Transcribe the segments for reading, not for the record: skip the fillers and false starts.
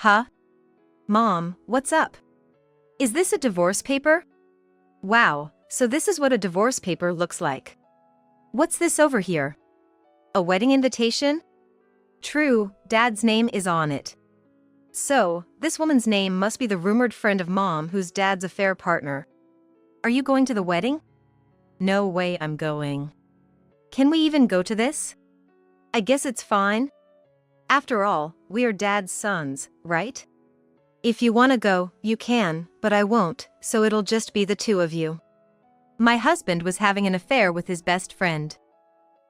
Huh? Mom, what's up? Is this a divorce paper? Wow, so this is what a divorce paper looks like. What's this over here? A wedding invitation? True, Dad's name is on it. So, this woman's name must be the rumored friend of Mom who's Dad's affair partner. Are you going to the wedding? No way I'm going. Can we even go to this? I guess it's fine. After all, we are Dad's sons, right? If you want to go, you can, but I won't, so it'll just be the two of you. My husband was having an affair with his best friend.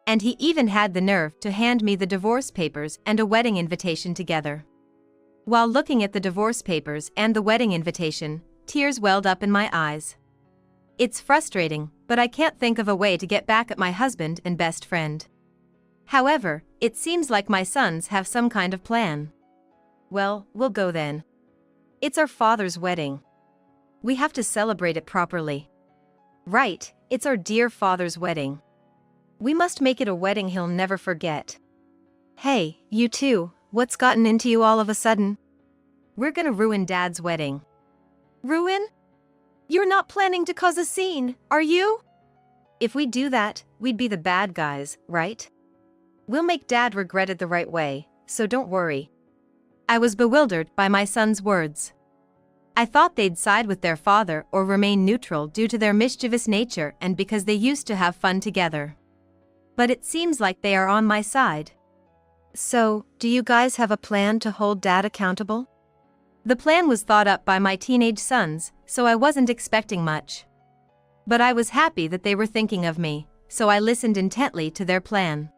And he even had the nerve to hand me the divorce papers and a wedding invitation together. While looking at the divorce papers and the wedding invitation, tears welled up in my eyes. It's frustrating, but I can't think of a way to get back at my husband and best friend. However, it seems like my sons have some kind of plan. Well, we'll go then. It's our father's wedding. We have to celebrate it properly. Right, it's our dear father's wedding. We must make it a wedding he'll never forget. Hey, you two, what's gotten into you all of a sudden? We're gonna ruin Dad's wedding. Ruin? You're not planning to cause a scene, are you? If we do that, we'd be the bad guys, right? We'll make Dad regret it the right way, so don't worry. I was bewildered by my son's words. I thought they'd side with their father or remain neutral due to their mischievous nature and because they used to have fun together. But it seems like they are on my side. So, do you guys have a plan to hold Dad accountable? The plan was thought up by my teenage sons, so I wasn't expecting much. But I was happy that they were thinking of me, so I listened intently to their plan.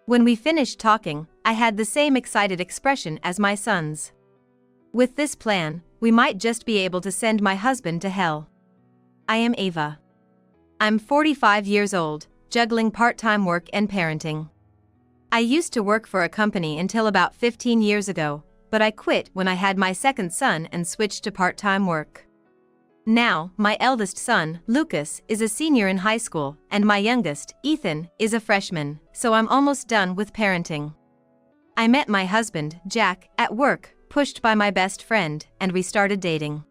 When we finished talking, I had the same excited expression as my sons. With this plan, we might just be able to send my husband to hell. I am Ava. I'm 45 years old, juggling part-time work and parenting. I used to work for a company until about 15 years ago, but I quit when I had my second son and switched to part-time work. Now, my eldest son, Lucas, is a senior in high school, and my youngest, Ethan, is a freshman, so I'm almost done with parenting. I met my husband, Jack, at work, pushed by my best friend, and we started dating.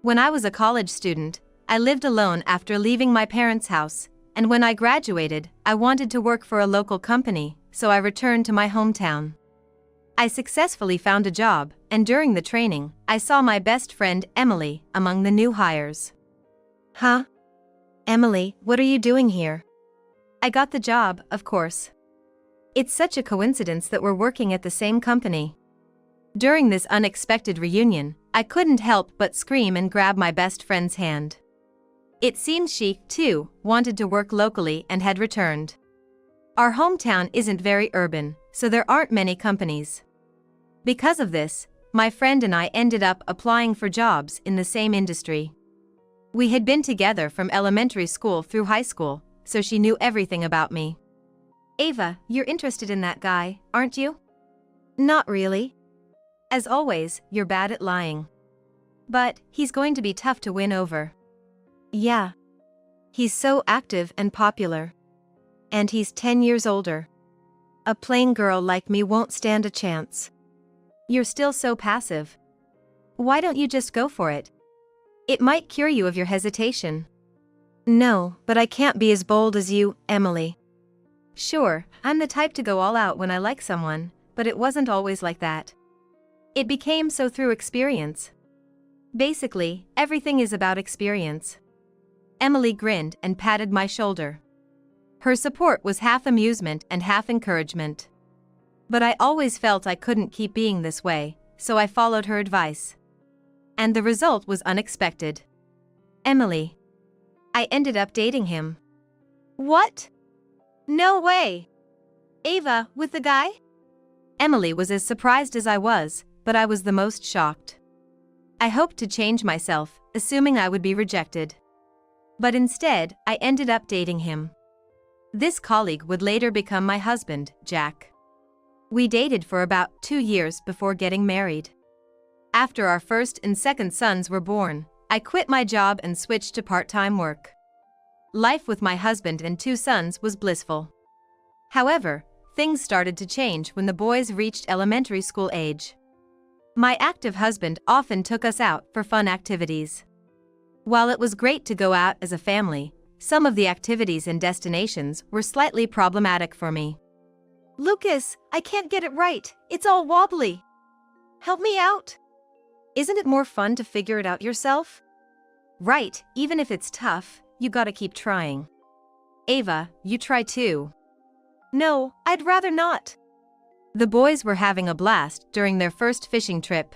When I was a college student, I lived alone after leaving my parents' house, and when I graduated, I wanted to work for a local company, so I returned to my hometown. I successfully found a job, and during the training, I saw my best friend Emily among the new hires. Huh? Emily, what are you doing here? I got the job, of course. It's such a coincidence that we're working at the same company. During this unexpected reunion, I couldn't help but scream and grab my best friend's hand. It seems she, too, wanted to work locally and had returned. Our hometown isn't very urban, so there aren't many companies. Because of this, my friend and I ended up applying for jobs in the same industry. We had been together from elementary school through high school, so she knew everything about me. Ava, you're interested in that guy, aren't you? Not really. As always, you're bad at lying. But he's going to be tough to win over. Yeah. He's so active and popular. And he's 10 years older. A plain girl like me won't stand a chance. You're still so passive. Why don't you just go for it? It might cure you of your hesitation. No, but I can't be as bold as you, Emily. Sure, I'm the type to go all out when I like someone, but it wasn't always like that. It became so through experience. Basically, everything is about experience. Emily grinned and patted my shoulder. Her support was half amusement and half encouragement. But I always felt I couldn't keep being this way, so I followed her advice. And the result was unexpected. Emily. I ended up dating him. What? No way. Ava, with the guy? Emily was as surprised as I was, but I was the most shocked. I hoped to change myself, assuming I would be rejected. But instead, I ended up dating him. This colleague would later become my husband, Jack. We dated for about 2 years before getting married. After our first and second sons were born, I quit my job and switched to part-time work. Life with my husband and 2 sons was blissful. However, things started to change when the boys reached elementary school age. My active husband often took us out for fun activities. While it was great to go out as a family, some of the activities and destinations were slightly problematic for me. Lucas, I can't get it right. It's all wobbly. Help me out. Isn't it more fun to figure it out yourself? Right, even if it's tough, you gotta keep trying. Ava, you try too. No, I'd rather not. The boys were having a blast during their first fishing trip.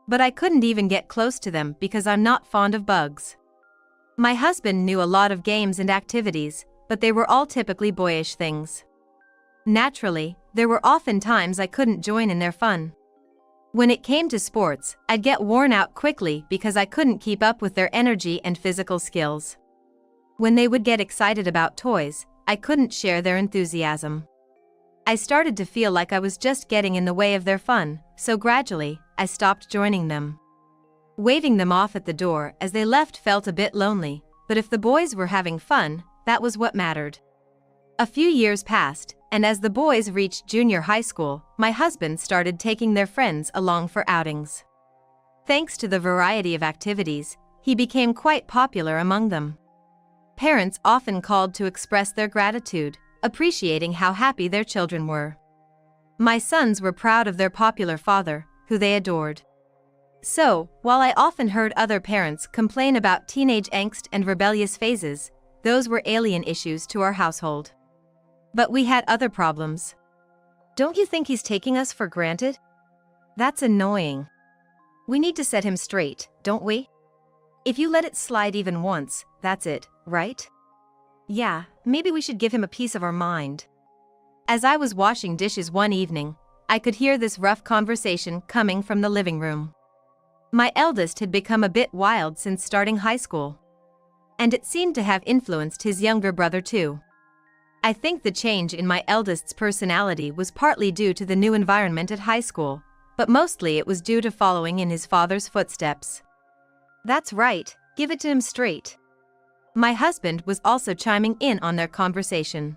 But I couldn't even get close to them because I'm not fond of bugs. My husband knew a lot of games and activities, but they were all typically boyish things. Naturally, there were often times I couldn't join in their fun. When it came to sports, I'd get worn out quickly because I couldn't keep up with their energy and physical skills. When they would get excited about toys, I couldn't share their enthusiasm. I started to feel like I was just getting in the way of their fun, so gradually, I stopped joining them. Waving them off at the door as they left felt a bit lonely, but if the boys were having fun, that was what mattered. A few years passed, and as the boys reached junior high school, my husband started taking their friends along for outings. Thanks to the variety of activities, he became quite popular among them. Parents often called to express their gratitude, appreciating how happy their children were. My sons were proud of their popular father, who they adored. So, while I often heard other parents complain about teenage angst and rebellious phases, those were alien issues to our household. But we had other problems. Don't you think he's taking us for granted? That's annoying. We need to set him straight, don't we? If you let it slide even once, that's it, right? Yeah, maybe we should give him a piece of our mind. As I was washing dishes one evening, I could hear this rough conversation coming from the living room. My eldest had become a bit wild since starting high school. And it seemed to have influenced his younger brother too. I think the change in my eldest's personality was partly due to the new environment at high school, but mostly it was due to following in his father's footsteps. That's right, give it to him straight. My husband was also chiming in on their conversation.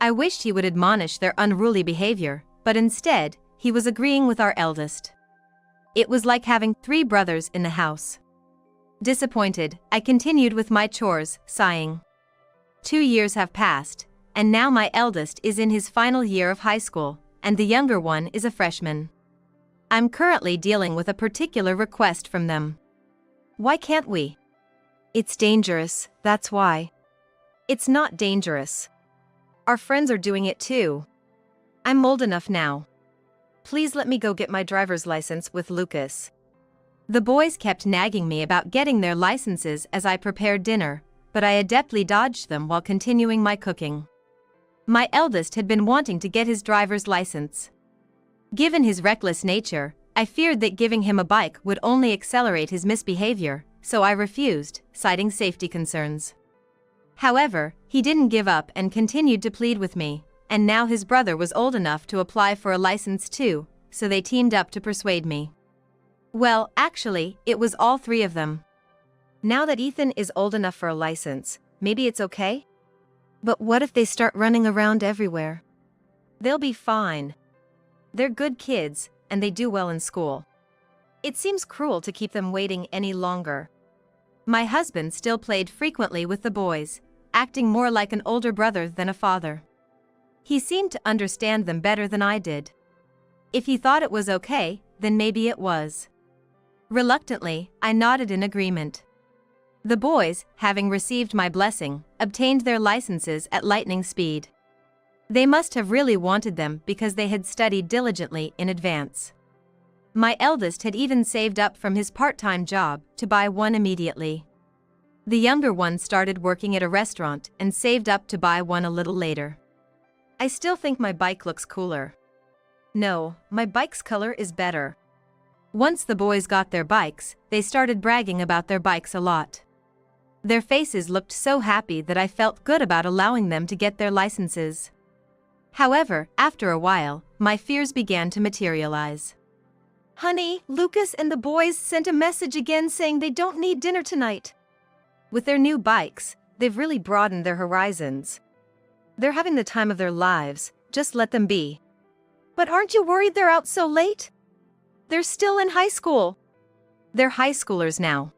I wished he would admonish their unruly behavior, but instead, he was agreeing with our eldest. It was like having 3 brothers in the house. Disappointed, I continued with my chores, sighing. 2 years have passed, and now my eldest is in his final year of high school, and the younger one is a freshman. I'm currently dealing with a particular request from them. Why can't we? It's dangerous, that's why. It's not dangerous. Our friends are doing it too. I'm old enough now. Please let me go get my driver's license with Lucas. The boys kept nagging me about getting their licenses as I prepared dinner, but I adeptly dodged them while continuing my cooking. My eldest had been wanting to get his driver's license. Given his reckless nature, I feared that giving him a bike would only accelerate his misbehavior, so I refused, citing safety concerns. However, he didn't give up and continued to plead with me, and now his brother was old enough to apply for a license too, so they teamed up to persuade me. Well, actually, it was all 3 of them. Now that Ethan is old enough for a license, maybe it's okay? But what if they start running around everywhere? They'll be fine. They're good kids, and they do well in school. It seems cruel to keep them waiting any longer. My husband still played frequently with the boys, acting more like an older brother than a father. He seemed to understand them better than I did. If he thought it was okay, then maybe it was. Reluctantly, I nodded in agreement. The boys, having received my blessing, obtained their licenses at lightning speed. They must have really wanted them because they had studied diligently in advance. My eldest had even saved up from his part-time job to buy one immediately. The younger one started working at a restaurant and saved up to buy one a little later. I still think my bike looks cooler. No, my bike's color is better. Once the boys got their bikes, they started bragging about their bikes a lot. Their faces looked so happy that I felt good about allowing them to get their licenses. However, after a while, my fears began to materialize. Honey, Lucas and the boys sent a message again saying they don't need dinner tonight. With their new bikes, they've really broadened their horizons. They're having the time of their lives, just let them be. But aren't you worried they're out so late? They're still in high school. They're high schoolers now.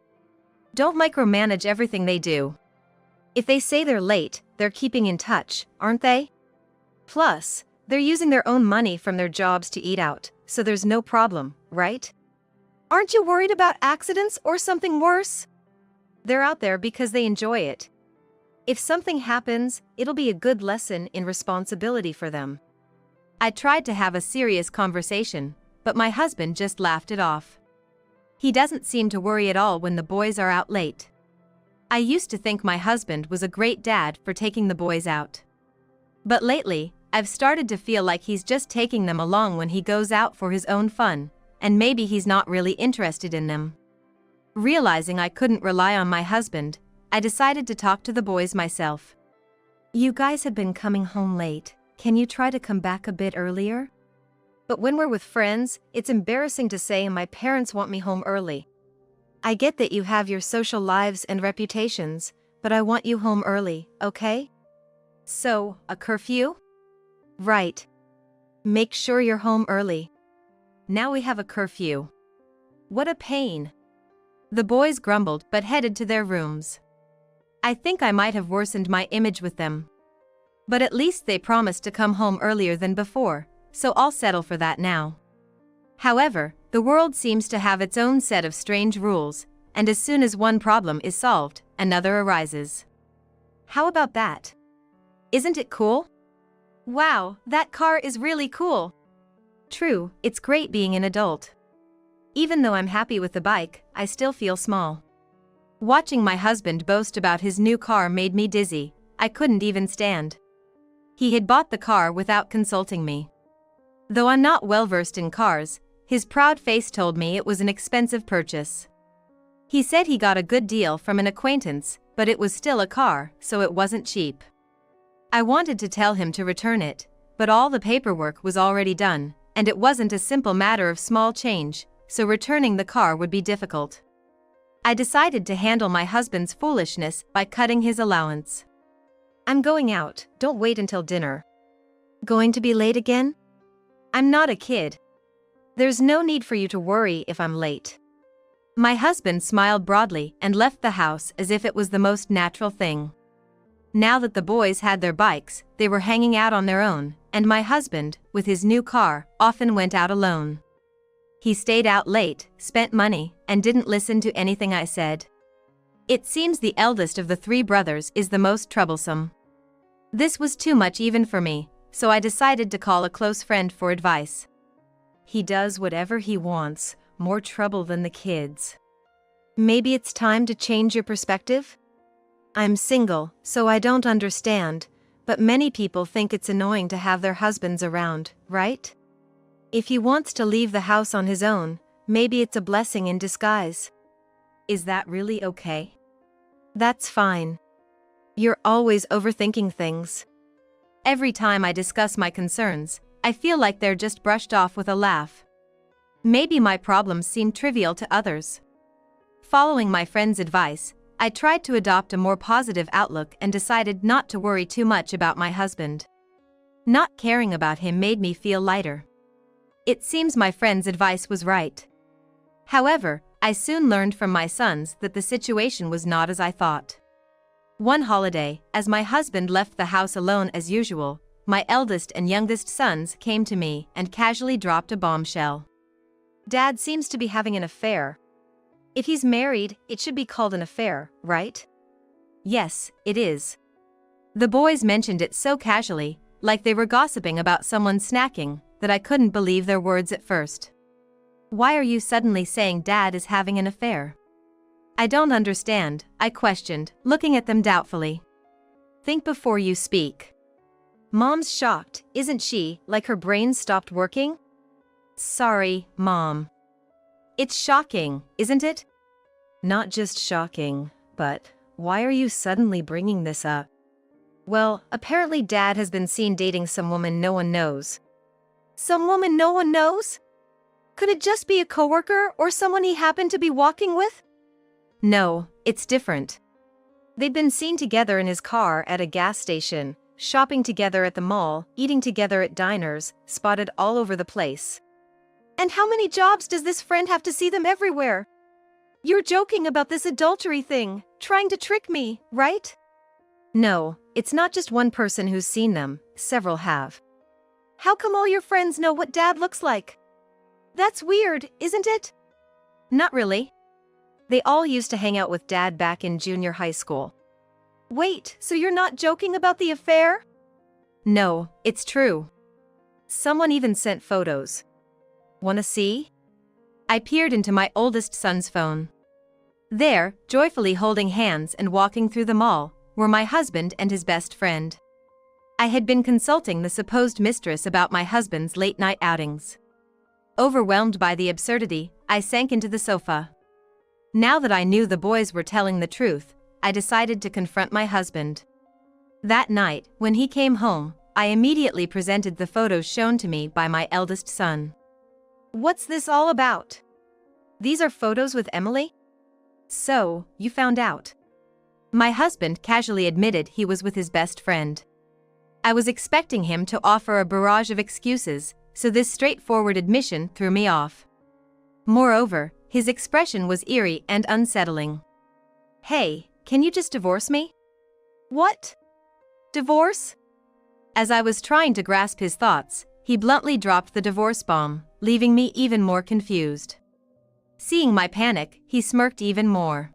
Don't micromanage everything they do. If they say they're late, they're keeping in touch, aren't they? Plus, they're using their own money from their jobs to eat out, so there's no problem, right? Aren't you worried about accidents or something worse? They're out there because they enjoy it. If something happens, it'll be a good lesson in responsibility for them. I tried to have a serious conversation, but my husband just laughed it off. He doesn't seem to worry at all when the boys are out late. I used to think my husband was a great dad for taking the boys out. But lately, I've started to feel like he's just taking them along when he goes out for his own fun, and maybe he's not really interested in them. Realizing I couldn't rely on my husband, I decided to talk to the boys myself. You guys have been coming home late. Can you try to come back a bit earlier? But when we're with friends, it's embarrassing to say my parents want me home early. I get that you have your social lives and reputations, but I want you home early, okay? So, a curfew? Right. Make sure you're home early. Now we have a curfew. What a pain. The boys grumbled but headed to their rooms. I think I might have worsened my image with them. But at least they promised to come home earlier than before, so I'll settle for that now. However, the world seems to have its own set of strange rules, and as soon as one problem is solved, another arises. How about that? Isn't it cool? Wow, that car is really cool. True, it's great being an adult. Even though I'm happy with the bike, I still feel small. Watching my husband boast about his new car made me dizzy. I couldn't even stand. He had bought the car without consulting me. Though I'm not well versed in cars, his proud face told me it was an expensive purchase. He said he got a good deal from an acquaintance, but it was still a car, so it wasn't cheap. I wanted to tell him to return it, but all the paperwork was already done, and it wasn't a simple matter of small change, so returning the car would be difficult. I decided to handle my husband's foolishness by cutting his allowance. I'm going out, don't wait until dinner. Going to be late again? I'm not a kid. There's no need for you to worry if I'm late. My husband smiled broadly and left the house as if it was the most natural thing. Now that the boys had their bikes, they were hanging out on their own, and my husband, with his new car, often went out alone. He stayed out late, spent money, and didn't listen to anything I said. It seems the eldest of the three brothers is the most troublesome. This was too much even for me, so I decided to call a close friend for advice. He does whatever he wants, more trouble than the kids. Maybe it's time to change your perspective? I'm single, so I don't understand, but many people think it's annoying to have their husbands around, right? If he wants to leave the house on his own, maybe it's a blessing in disguise. Is that really okay? That's fine. You're always overthinking things. Every time I discuss my concerns, I feel like they're just brushed off with a laugh. Maybe my problems seem trivial to others. Following my friend's advice, I tried to adopt a more positive outlook and decided not to worry too much about my husband. Not caring about him made me feel lighter. It seems my friend's advice was right. However, I soon learned from my sons that the situation was not as I thought. One holiday, as my husband left the house alone as usual, my eldest and youngest sons came to me and casually dropped a bombshell. Dad seems to be having an affair. If he's married, it should be called an affair, right? Yes, it is. The boys mentioned it so casually, like they were gossiping about someone snacking, that I couldn't believe their words at first. Why are you suddenly saying Dad is having an affair? I don't understand, I questioned, looking at them doubtfully. Think before you speak. Mom's shocked, isn't she, like her brain stopped working? Sorry, Mom. It's shocking, isn't it? Not just shocking, but why are you suddenly bringing this up? Well, apparently Dad has been seen dating some woman no one knows. Some woman no one knows? Could it just be a coworker or someone he happened to be walking with? No, it's different. They'd been seen together in his car at a gas station, shopping together at the mall, eating together at diners, spotted all over the place. And how many jobs does this friend have to see them everywhere? You're joking about this adultery thing, trying to trick me, right? No, it's not just one person who's seen them, several have. How come all your friends know what Dad looks like? That's weird, isn't it? Not really. They all used to hang out with Dad back in junior high school. Wait, so you're not joking about the affair? No, it's true. Someone even sent photos. Wanna see? I peered into my oldest son's phone. There, joyfully holding hands and walking through the mall, were my husband and his best friend. I had been consulting the supposed mistress about my husband's late-night outings. Overwhelmed by the absurdity, I sank into the sofa. Now that I knew the boys were telling the truth, I decided to confront my husband. That night, when he came home, I immediately presented the photos shown to me by my eldest son. What's this all about? These are photos with Emily? So, you found out. My husband casually admitted he was with his best friend. I was expecting him to offer a barrage of excuses, so this straightforward admission threw me off. Moreover, his expression was eerie and unsettling. Hey, can you just divorce me? What? Divorce? As I was trying to grasp his thoughts, he bluntly dropped the divorce bomb, leaving me even more confused. Seeing my panic, he smirked even more.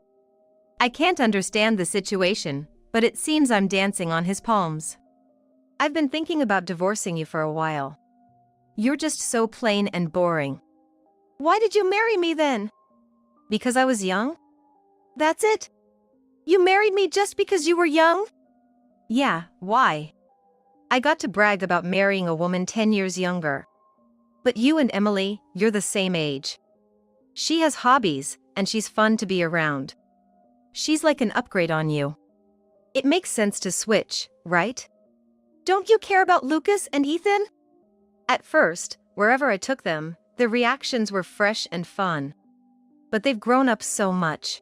I can't understand the situation, but it seems I'm dancing on his palms. I've been thinking about divorcing you for a while. You're just so plain and boring. Why did you marry me then? Because I was young? That's it? You married me just because you were young? Yeah, why? I got to brag about marrying a woman 10 years younger. But you and Emily, you're the same age. She has hobbies, and she's fun to be around. She's like an upgrade on you. It makes sense to switch, right? Don't you care about Lucas and Ethan? At first, wherever I took them, their reactions were fresh and fun. But they've grown up so much.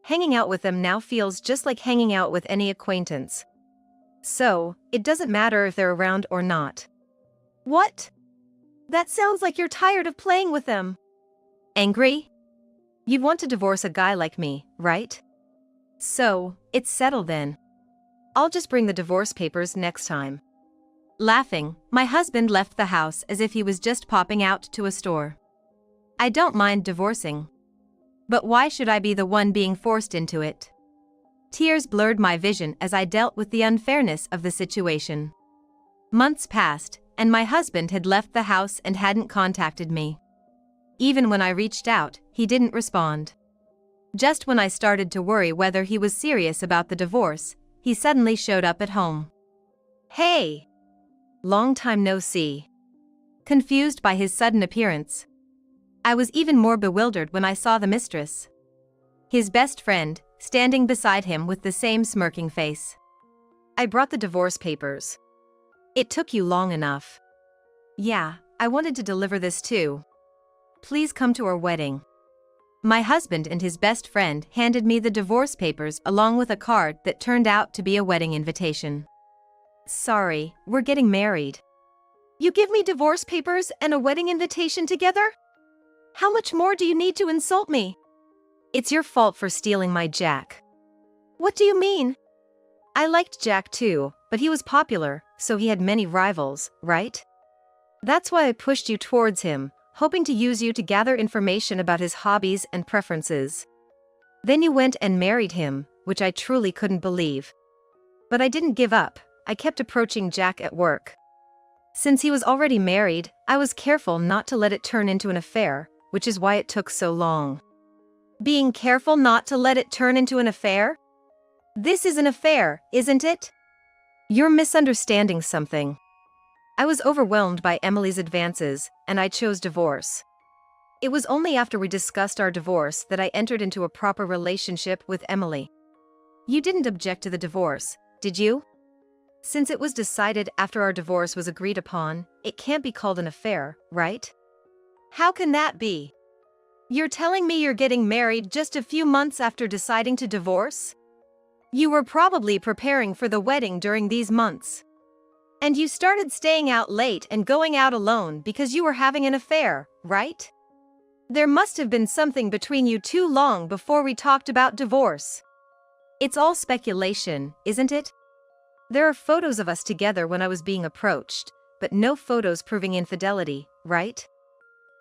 Hanging out with them now feels just like hanging out with any acquaintance. So, it doesn't matter if they're around or not. What? That sounds like you're tired of playing with them. Angry? You'd want to divorce a guy like me, right? So, it's settled then. I'll just bring the divorce papers next time. Laughing, my husband left the house as if he was just popping out to a store. I don't mind divorcing. But why should I be the one being forced into it? Tears blurred my vision as I dealt with the unfairness of the situation. Months passed, and my husband had left the house and hadn't contacted me. Even when I reached out, he didn't respond. Just when I started to worry whether he was serious about the divorce, he suddenly showed up at home. Hey! Long time no see. Confused by his sudden appearance. I was even more bewildered when I saw the mistress. His best friend, standing beside him with the same smirking face. I brought the divorce papers. It took you long enough. Yeah, I wanted to deliver this too. Please come to our wedding. My husband and his best friend handed me the divorce papers along with a card that turned out to be a wedding invitation. Sorry, we're getting married. You give me divorce papers and a wedding invitation together? How much more do you need to insult me? It's your fault for stealing my Jack. What do you mean? I liked Jack too, but he was popular, so he had many rivals, right? That's why I pushed you towards him, hoping to use you to gather information about his hobbies and preferences. Then you went and married him, which I truly couldn't believe. But I didn't give up, I kept approaching Jack at work. Since he was already married, I was careful not to let it turn into an affair, which is why it took so long. Being careful not to let it turn into an affair? This is an affair, isn't it? You're misunderstanding something. I was overwhelmed by Emily's advances, and I chose divorce. It was only after we discussed our divorce that I entered into a proper relationship with Emily. You didn't object to the divorce, did you? Since it was decided after our divorce was agreed upon, it can't be called an affair, right? How can that be? You're telling me you're getting married just a few months after deciding to divorce? You were probably preparing for the wedding during these months. And you started staying out late and going out alone because you were having an affair, right? There must have been something between you too long before we talked about divorce. It's all speculation, isn't it? There are photos of us together when I was being approached, but no photos proving infidelity, right?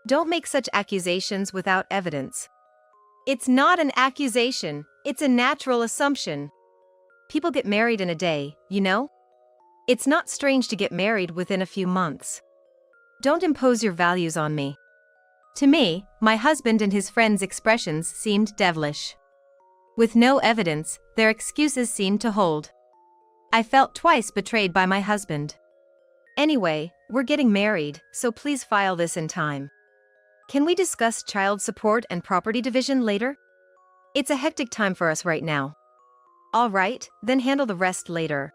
Don't make such accusations without evidence. It's not an accusation, it's a natural assumption. People get married in a day, you know? It's not strange to get married within a few months. Don't impose your values on me. To me, my husband and his friend's expressions seemed devilish. With no evidence, their excuses seemed to hold. I felt twice betrayed by my husband. Anyway, we're getting married, so please file this in time. Can we discuss child support and property division later? It's a hectic time for us right now. All right, then handle the rest later.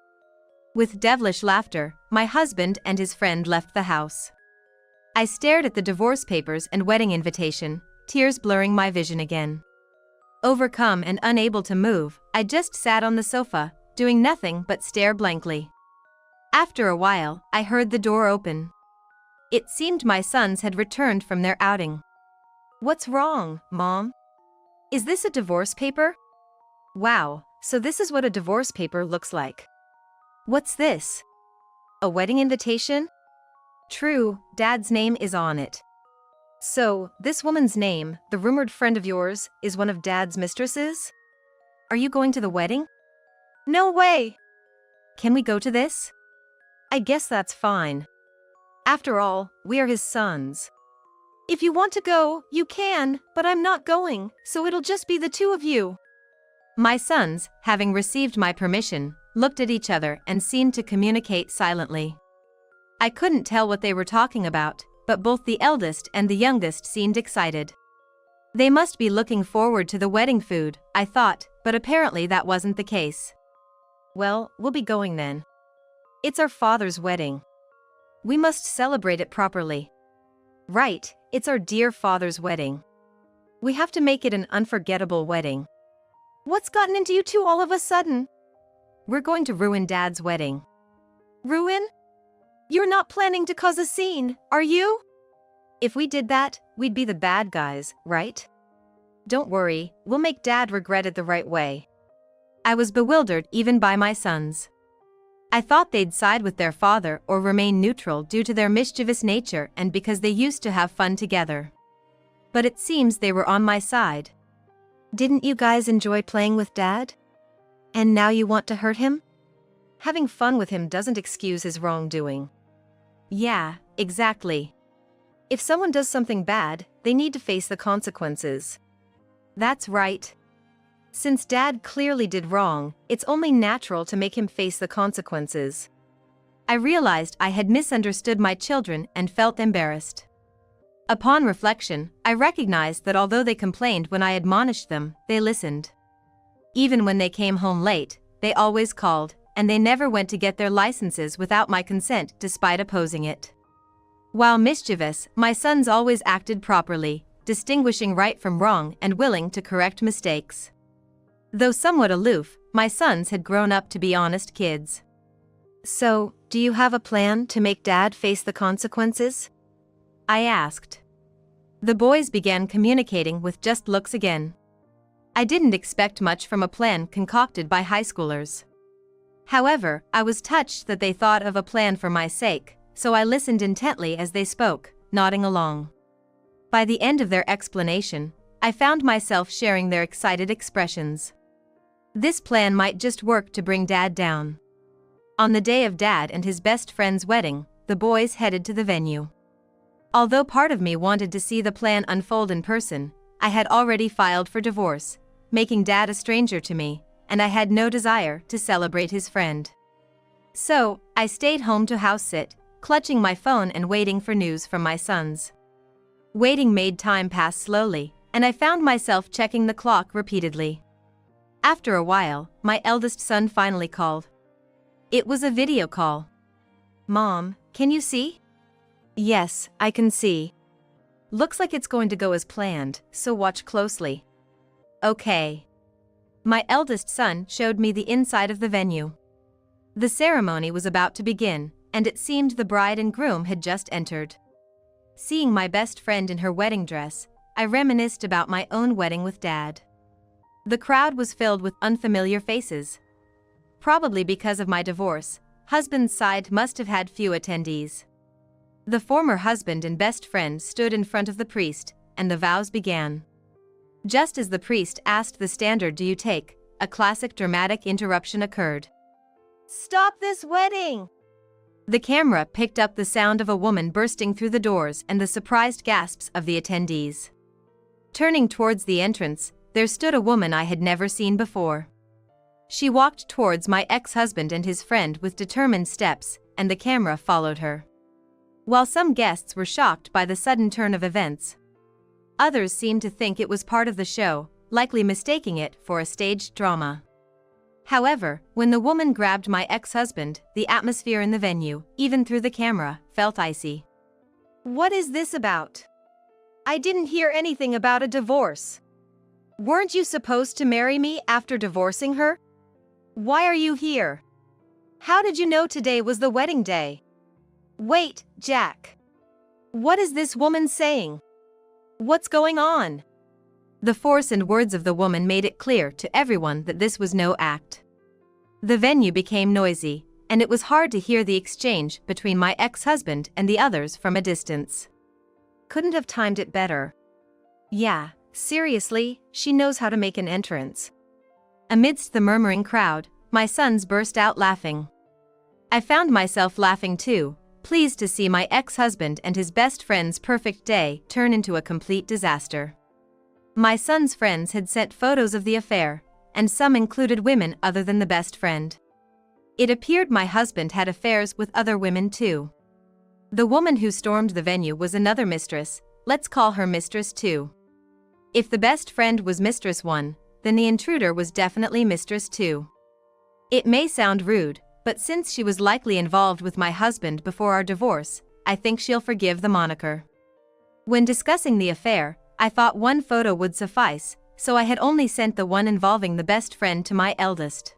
With devilish laughter, my husband and his friend left the house. I stared at the divorce papers and wedding invitation, tears blurring my vision again. Overcome and unable to move, I just sat on the sofa, doing nothing but stare blankly. After a while, I heard the door open. It seemed my sons had returned from their outing. What's wrong, Mom? Is this a divorce paper? Wow, so this is what a divorce paper looks like. What's this? A wedding invitation? True, Dad's name is on it. So, this woman's name, the rumored friend of yours, is one of Dad's mistresses? Are you going to the wedding? No way! Can we go to this? I guess that's fine. After all, we are his sons. If you want to go, you can, but I'm not going, so it'll just be the two of you. My sons, having received my permission, looked at each other and seemed to communicate silently. I couldn't tell what they were talking about, but both the eldest and the youngest seemed excited. They must be looking forward to the wedding food, I thought, but apparently that wasn't the case. Well, we'll be going then. It's our father's wedding. We must celebrate it properly. Right, it's our dear father's wedding. We have to make it an unforgettable wedding. What's gotten into you two all of a sudden? We're going to ruin Dad's wedding. Ruin? You're not planning to cause a scene, are you? If we did that, we'd be the bad guys, right? Don't worry, we'll make Dad regret it the right way. I was bewildered even by my sons. I thought they'd side with their father or remain neutral due to their mischievous nature and because they used to have fun together. But it seems they were on my side. Didn't you guys enjoy playing with Dad? And now you want to hurt him? Having fun with him doesn't excuse his wrongdoing. Yeah, exactly. If someone does something bad, they need to face the consequences. That's right. Since Dad clearly did wrong, it's only natural to make him face the consequences. I realized I had misunderstood my children and felt embarrassed. Upon reflection, I recognized that although they complained when I admonished them, they listened. Even when they came home late, they always called, and they never went to get their licenses without my consent despite opposing it. While mischievous, my sons always acted properly, distinguishing right from wrong and willing to correct mistakes. Though somewhat aloof, my sons had grown up to be honest kids. So, do you have a plan to make Dad face the consequences? I asked. The boys began communicating with just looks again. I didn't expect much from a plan concocted by high schoolers. However, I was touched that they thought of a plan for my sake, so I listened intently as they spoke, nodding along. By the end of their explanation, I found myself sharing their excited expressions. This plan might just work to bring Dad down. On the day of Dad and his best friend's wedding, the boys headed to the venue. Although part of me wanted to see the plan unfold in person, I had already filed for divorce, making Dad a stranger to me, and I had no desire to celebrate his friend. So, I stayed home to house sit, clutching my phone and waiting for news from my sons. Waiting made time pass slowly, and I found myself checking the clock repeatedly. After a while, my eldest son finally called. It was a video call. Mom, can you see? Yes, I can see. Looks like it's going to go as planned, so watch closely. Okay. My eldest son showed me the inside of the venue. The ceremony was about to begin, and it seemed the bride and groom had just entered. Seeing my best friend in her wedding dress, I reminisced about my own wedding with Dad. The crowd was filled with unfamiliar faces. Probably because of my divorce, husband's side must have had few attendees. The former husband and best friend stood in front of the priest, and the vows began. Just as the priest asked the standard "Do you take?" a classic dramatic interruption occurred. Stop this wedding! The camera picked up the sound of a woman bursting through the doors and the surprised gasps of the attendees. Turning towards the entrance, there stood a woman I had never seen before. She walked towards my ex-husband and his friend with determined steps, and the camera followed her. While some guests were shocked by the sudden turn of events, others seemed to think it was part of the show, likely mistaking it for a staged drama. However, when the woman grabbed my ex-husband, the atmosphere in the venue, even through the camera, felt icy. What is this about? I didn't hear anything about a divorce. Weren't you supposed to marry me after divorcing her? Why are you here? How did you know today was the wedding day? Wait, Jack. What is this woman saying? What's going on? The force and words of the woman made it clear to everyone that this was no act. The venue became noisy, and it was hard to hear the exchange between my ex-husband and the others from a distance. Couldn't have timed it better. Yeah, seriously, she knows how to make an entrance. Amidst the murmuring crowd, my sons burst out laughing. I found myself laughing too, pleased to see my ex-husband and his best friend's perfect day turn into a complete disaster. My son's friends had sent photos of the affair, and some included women other than the best friend. It appeared my husband had affairs with other women too. The woman who stormed the venue was another mistress, let's call her Mistress 2. If the best friend was Mistress 1, then the intruder was definitely Mistress 2. It may sound rude, but since she was likely involved with my husband before our divorce, I think she'll forgive the moniker. When discussing the affair, I thought one photo would suffice, so I had only sent the one involving the best friend to my eldest.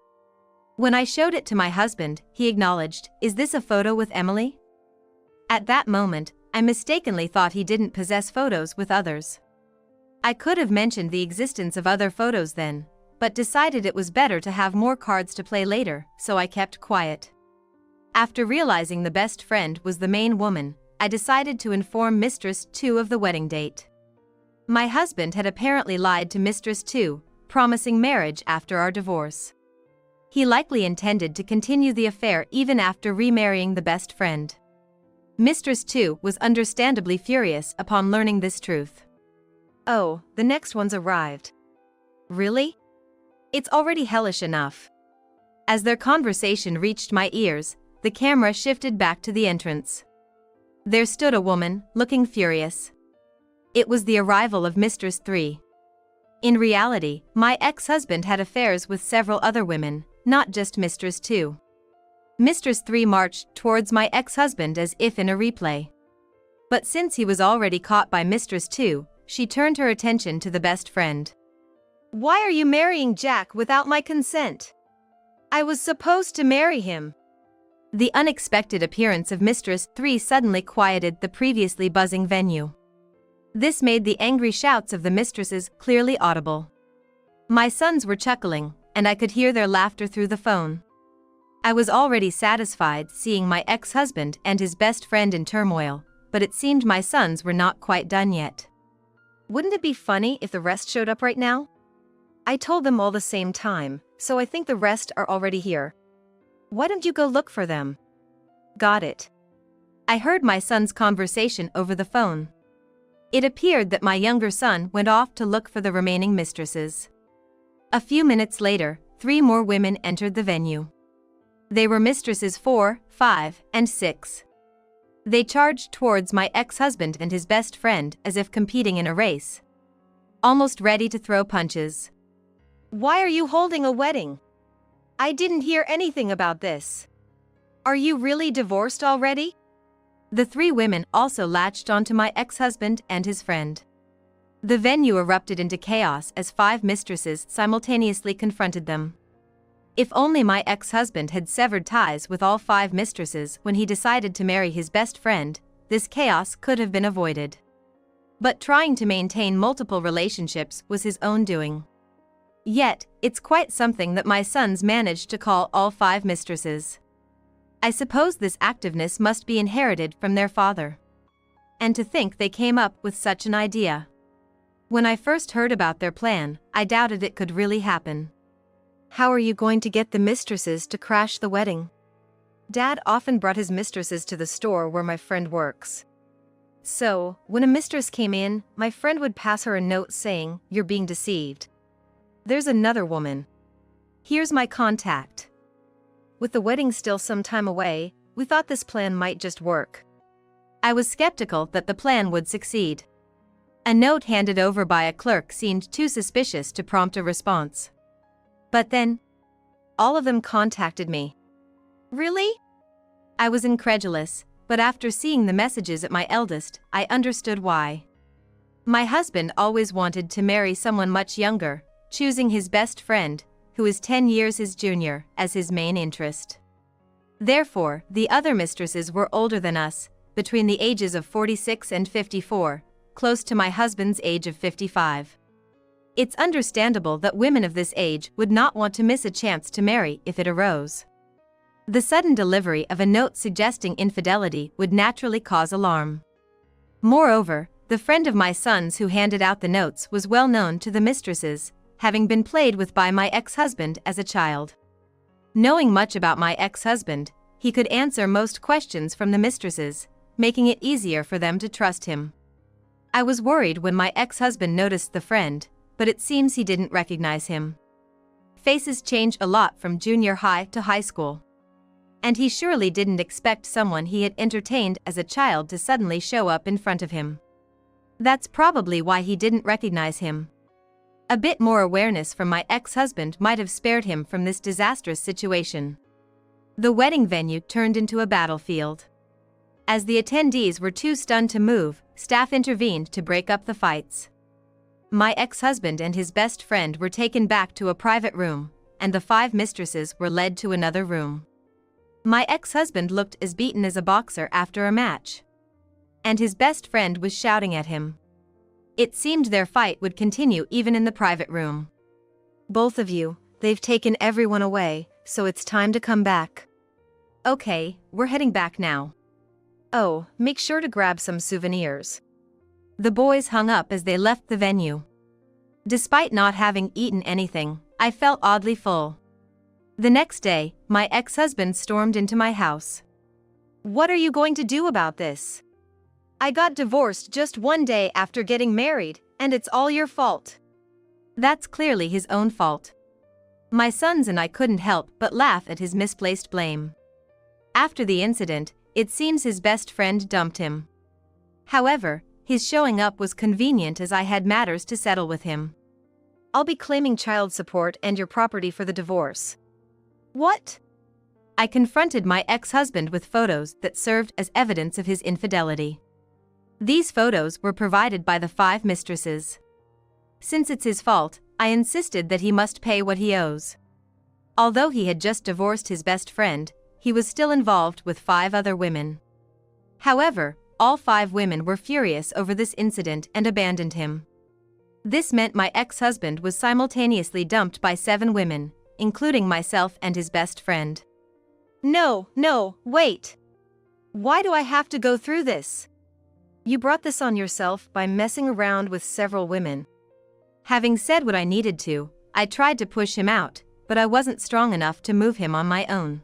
When I showed it to my husband, he acknowledged, "Is this a photo with Emily?" At that moment, I mistakenly thought he didn't possess photos with others. I could have mentioned the existence of other photos then, but decided it was better to have more cards to play later, so I kept quiet. After realizing the best friend was the main woman, I decided to inform Mistress 2 of the wedding date. My husband had apparently lied to Mistress 2, promising marriage after our divorce. He likely intended to continue the affair even after remarrying the best friend. Mistress 2 was understandably furious upon learning this truth. Oh, the next one's arrived. Really? It's already hellish enough. As their conversation reached my ears, the camera shifted back to the entrance. There stood a woman, looking furious. It was the arrival of Mistress 3. In reality, my ex-husband had affairs with several other women, not just Mistress 2. Mistress 3 marched towards my ex-husband as if in a replay. But since he was already caught by Mistress 2, she turned her attention to the best friend. Why are you marrying Jack without my consent? I was supposed to marry him. The unexpected appearance of Mistress 3 suddenly quieted the previously buzzing venue. This made the angry shouts of the mistresses clearly audible. My sons were chuckling, and I could hear their laughter through the phone. I was already satisfied seeing my ex-husband and his best friend in turmoil, but it seemed my sons were not quite done yet. Wouldn't it be funny if the rest showed up right now? I told them all the same time, so I think the rest are already here. Why don't you go look for them? Got it. I heard my son's conversation over the phone. It appeared that my younger son went off to look for the remaining mistresses. A few minutes later, 3 more women entered the venue. They were Mistresses 4, 5, and 6. They charged towards my ex-husband and his best friend as if competing in a race, almost ready to throw punches. Why are you holding a wedding? I didn't hear anything about this. Are you really divorced already? The 3 women also latched onto my ex-husband and his friend. The venue erupted into chaos as 5 mistresses simultaneously confronted them. If only my ex-husband had severed ties with all 5 mistresses when he decided to marry his best friend, this chaos could have been avoided. But trying to maintain multiple relationships was his own doing. Yet, it's quite something that my sons managed to call all 5 mistresses. I suppose this activeness must be inherited from their father. And to think they came up with such an idea. When I first heard about their plan, I doubted it could really happen. How are you going to get the mistresses to crash the wedding? Dad often brought his mistresses to the store where my friend works. So, when a mistress came in, my friend would pass her a note saying, "You're being deceived. There's another woman. Here's my contact." With the wedding still some time away, we thought this plan might just work. I was skeptical that the plan would succeed. A note handed over by a clerk seemed too suspicious to prompt a response. But then, all of them contacted me. Really? I was incredulous, but after seeing the messages at my eldest, I understood why. My husband always wanted to marry someone much younger, choosing his best friend, who is 10 years his junior, as his main interest. Therefore, the other mistresses were older than us, between the ages of 46 and 54, close to my husband's age of 55. It's understandable that women of this age would not want to miss a chance to marry if it arose. The sudden delivery of a note suggesting infidelity would naturally cause alarm. Moreover, the friend of my son's who handed out the notes was well known to the mistresses, having been played with by my ex-husband as a child. Knowing much about my ex-husband, he could answer most questions from the mistresses, making it easier for them to trust him. I was worried when my ex-husband noticed the friend, but it seems he didn't recognize him. Faces change a lot from junior high to high school. And he surely didn't expect someone he had entertained as a child to suddenly show up in front of him. That's probably why he didn't recognize him. A bit more awareness from my ex-husband might have spared him from this disastrous situation. The wedding venue turned into a battlefield. As the attendees were too stunned to move, staff intervened to break up the fights. My ex-husband and his best friend were taken back to a private room, and the 5 mistresses were led to another room. My ex-husband looked as beaten as a boxer after a match. And his best friend was shouting at him. It seemed their fight would continue even in the private room. "Both of you, they've taken everyone away, so it's time to come back." "Okay, we're heading back now." "Oh, make sure to grab some souvenirs." The boys hung up as they left the venue. Despite not having eaten anything, I felt oddly full. The next day, my ex-husband stormed into my house. "What are you going to do about this? I got divorced just one day after getting married, and it's all your fault." That's clearly his own fault. My sons and I couldn't help but laugh at his misplaced blame. After the incident, it seems his best friend dumped him. However, his showing up was convenient as I had matters to settle with him. "I'll be claiming child support and your property for the divorce." "What?" I confronted my ex-husband with photos that served as evidence of his infidelity. These photos were provided by the 5 mistresses. Since it's his fault, I insisted that he must pay what he owes. Although he had just divorced his best friend, he was still involved with 5 other women. However, all 5 women were furious over this incident and abandoned him. This meant my ex-husband was simultaneously dumped by 7 women, including myself and his best friend. No, wait. Why do I have to go through this? You brought this on yourself by messing around with several women. Having said what I needed to, I tried to push him out, but I wasn't strong enough to move him on my own.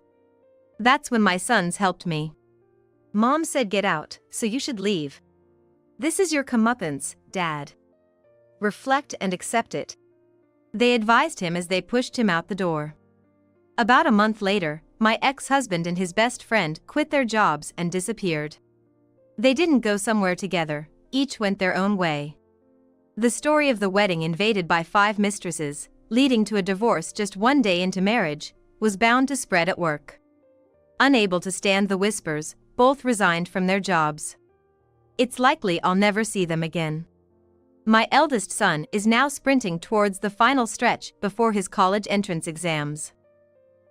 That's when my sons helped me. "Mom said get out, so you should leave. This is your comeuppance, Dad. Reflect and accept it." They advised him as they pushed him out the door. About a month later, my ex-husband and his best friend quit their jobs and disappeared. They didn't go somewhere together, each went their own way. The story of the wedding invaded by 5 mistresses, leading to a divorce just one day into marriage, was bound to spread at work. Unable to stand the whispers, both resigned from their jobs. It's likely I'll never see them again. My eldest son is now sprinting towards the final stretch before his college entrance exams.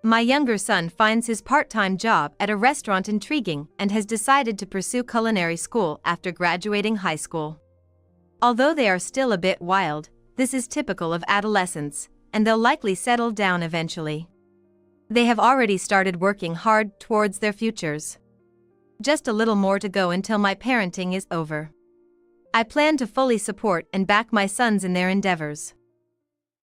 My younger son finds his part-time job at a restaurant intriguing and has decided to pursue culinary school after graduating high school. Although they are still a bit wild, this is typical of adolescence, and they'll likely settle down eventually. They have already started working hard towards their futures. Just a little more to go until my parenting is over. I plan to fully support and back my sons in their endeavors.